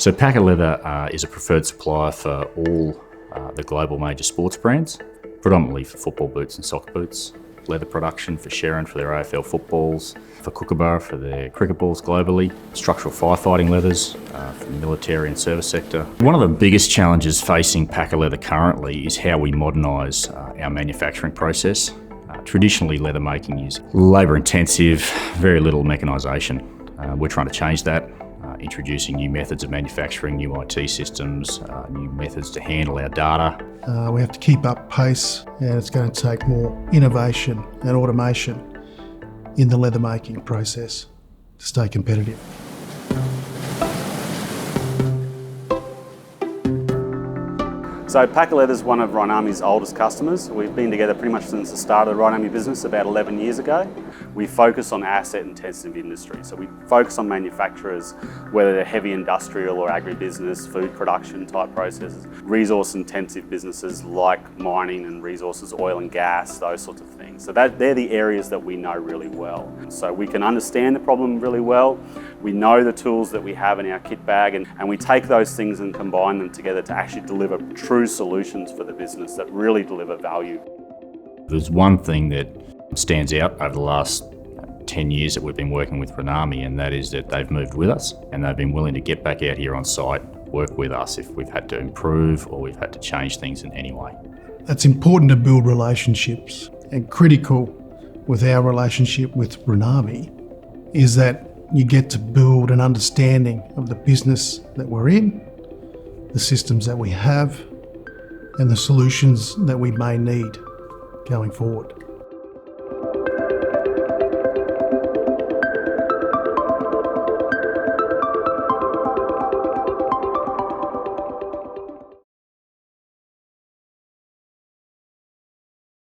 So Packer Leather is a preferred supplier for all the global major sports brands, predominantly for football boots and soccer boots, leather production for Sharon for their AFL footballs, for Kookaburra for their cricket balls globally, structural firefighting leathers for the military and service sector. One of the biggest challenges facing Packer Leather currently is how we modernise our manufacturing process. Traditionally, leather making is labour intensive, very little mechanisation. We're trying to change that, introducing new methods of manufacturing, new IT systems, new methods to handle our data. We have to keep up pace, and it's going to take more innovation and automation in the leather making process to stay competitive. So Packer Leather is one of Rinami's oldest customers. We've been together pretty much since the start of the Rinami business about 11 years ago. We focus on asset-intensive industry. So we focus on manufacturers, whether they're heavy industrial or agribusiness, food production type processes, resource-intensive businesses like mining and resources, oil and gas, those sorts of things. So they're the areas that we know really well. So we can understand the problem really well. We know the tools that we have in our kit bag, and we take those things and combine them together to actually deliver true solutions for the business that really deliver value. There's one thing that stands out over the last 10 years that we've been working with Rinami, and that is that they've moved with us and they've been willing to get back out here on site, work with us if we've had to improve or we've had to change things in any way. It's important to build relationships, and critical with our relationship with Rinami is that you get to build an understanding of the business that we're in, the systems that we have, and the solutions that we may need going forward.